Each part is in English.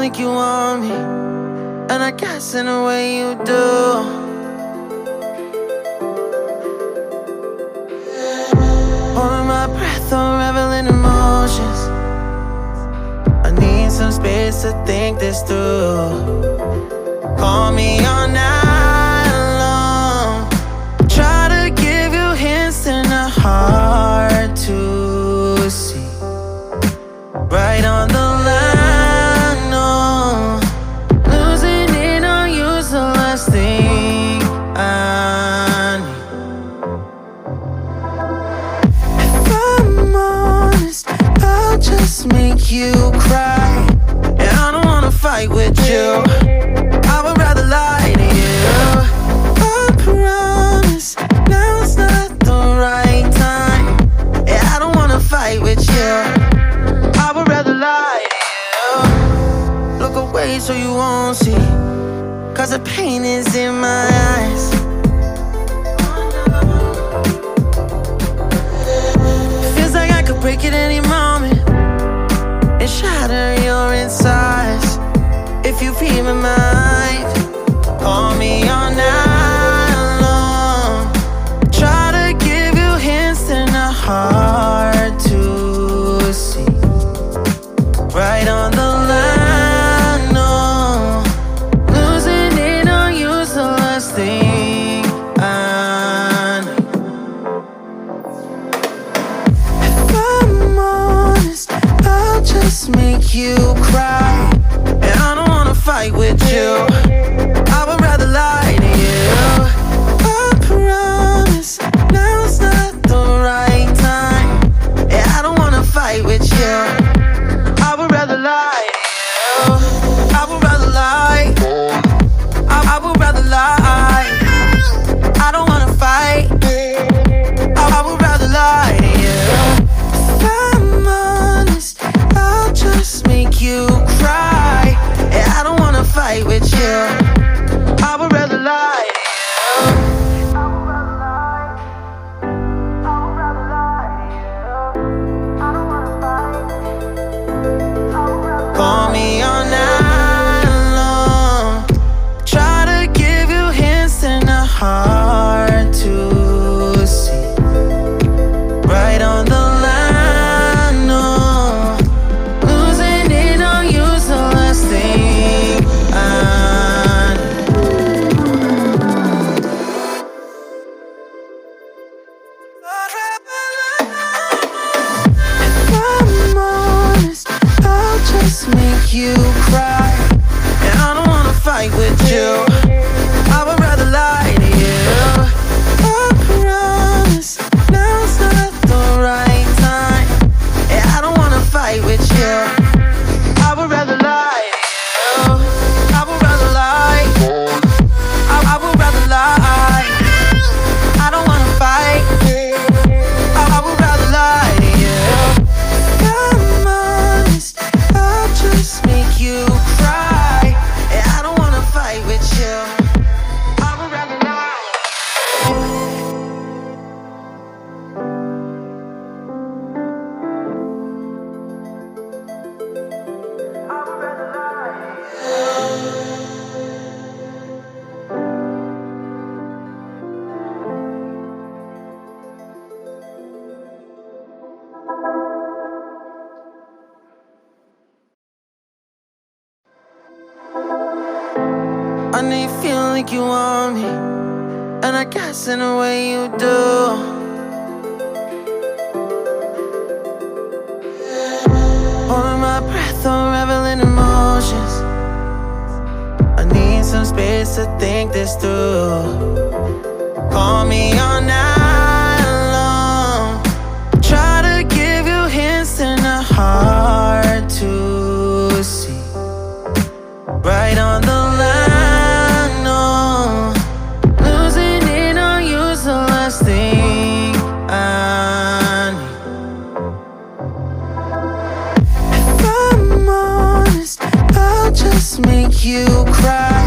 like you want me, and I guess in a way you do. Holding my breath, unraveling emotions. I need some space to think this through. Call me all night long. Try to give you hints and a hard to see. Right on the line, no. Losing it on you's the last thing I need. If I'm honest, I'll just make you cry. And I don't wanna fight with you. I would rather lie to you. I promise, now's not the right time. Yeah, I don't wanna fight with you. I would rather lie to you. Look away so you won't see, cause the pain is in my eyes. Feels like I could break at any moment and shatter your insides. If you read my mind, call me all night long. Try to give you hints and a hard to see. Right on the line, no. Losing it on you's the last thing I need. If I'm honest, I'll just make you cry. And I don't wanna fight with you. I would rather lie to you. I promise, now's not the right time. Yeah, I don't wanna fight with you. I would rather lie to you. I would rather lie. I would rather lie. I don't wanna fight. I would rather lie to you. If I'm honest, I'll just make you cry. Yeah, I don't wanna fight with you. I would rather lie to you. Call me all night long. Try to give you hints and a hard to see. Right on the line, no. Losing it on you's the last thing I need. If I'm honest, I'll just make you cry. And I don't wanna fight with you. I would rather lie to you. I promise, now's not the right time. Yeah, I don't wanna fight with you. I would rather lie to you. I would rather lie. I would rather lie. I don't wanna fight. I would rather lie to you. I'm honest, I'll just make you cry. Yeah, I don't wanna fight with you. I would rather lie. I would rather lie. I know you feel like you want me, and I guess in a way you do. Holding my breath, unraveling emotions. I need some space to think this through. Call me all night long. Try to give you hints and a hard to see. Right on the line, no. Losing it on you's the last thing I need. If I'm honest, I'll just make you cry.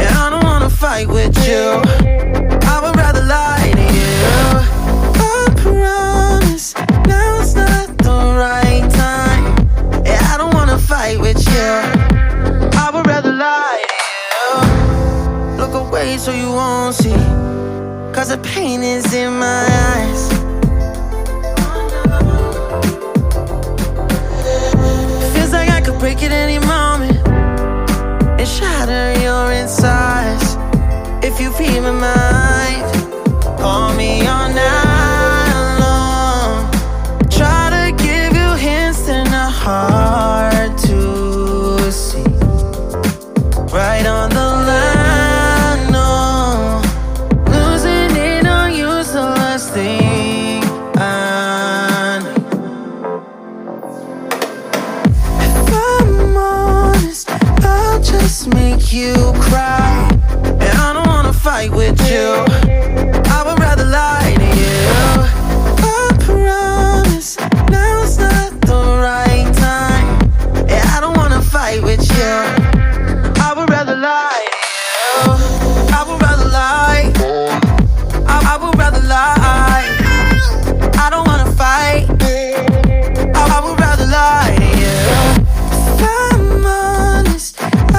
And I don't wanna fight with you. I would rather lie 'cause the pain is in my eyes. Feels like I could break it any moment and shatter your insides. If you read my mind, call me all night long. Try to give you hints that are hard to see. Right on the line, no. Losing it on you's the last thing I need. If I'm honest, I'll just make you cry. And I don't wanna fight with you, I would rather lie to you. I promise, now's not the right time. And I don't wanna fight with you, I would rather lie to you. I would rather lie, I would rather lie. I don't wanna fight, I would rather lie to you. If I'm honest,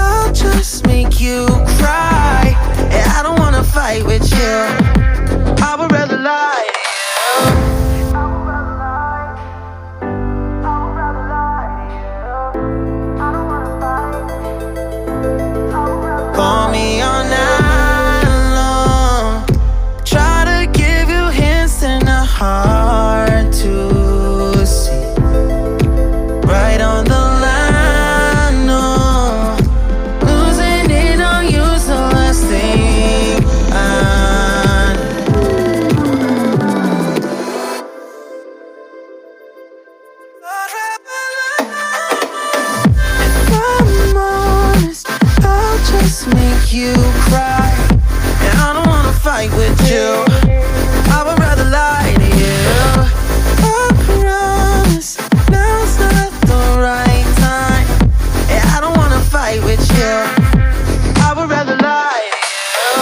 I'll just make you cry. And I don't wanna fight with you, I would rather lie to you. Call me all night long. Try to give you hints that are hard to see. Right on the line, no. Losing it on you's the last thing I need. If I'm honest, I'll just make you cry. And I don't wanna fight with you, I would rather lie to you. I promise, now's not the right time. And I don't wanna fight with you, I would rather lie to you.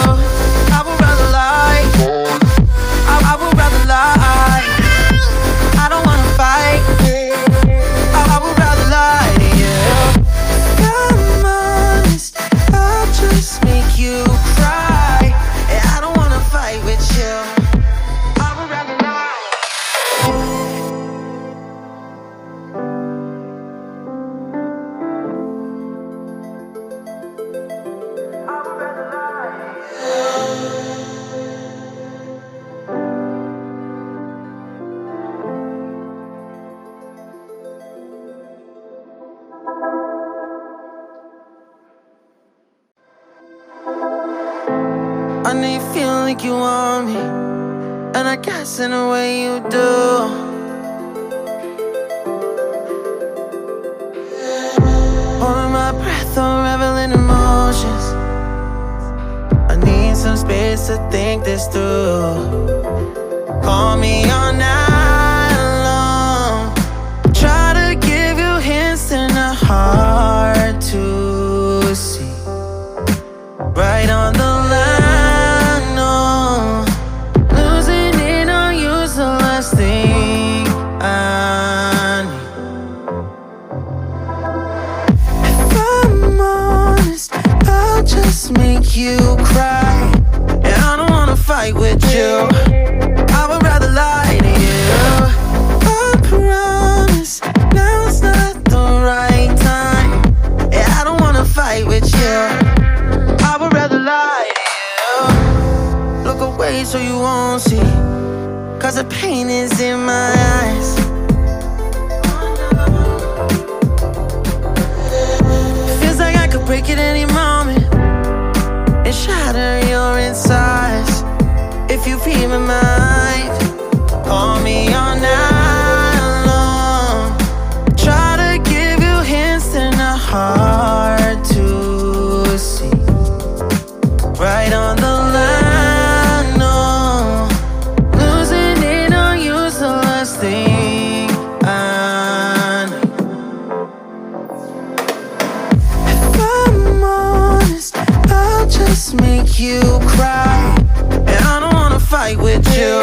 I would rather lie, I would rather lie. I don't wanna fight, I would rather lie to you. If I'm honest, I'll just make you cry. And I don't wanna fight with you, I would rather lie. I would rather lie. I know you feel like you want me, and I guess in a way you do. Holding my breath, unraveling emotions. I need some space to think this through. Call me all night long. Try to give you hints that are hard to see. Right on the line, no. Losing it on you's the last thing I need. If I'm honest, I'll just make you cry. And I don't wanna fight with you, I would rather lie to you. I promise, now's not the right time. And I don't wanna fight with you, I would rather lie to you. Look away so you won't see, 'cause the pain is in my eyes. Feels like I could break it any moment and shatter your insides. If you read my mind, call me all night long. Try to give you hints that are hard to see. Right on the line, no. Losing it on you's the last thing I need. If I'm honest, I'll just make you cry. And I don't wanna fight with you,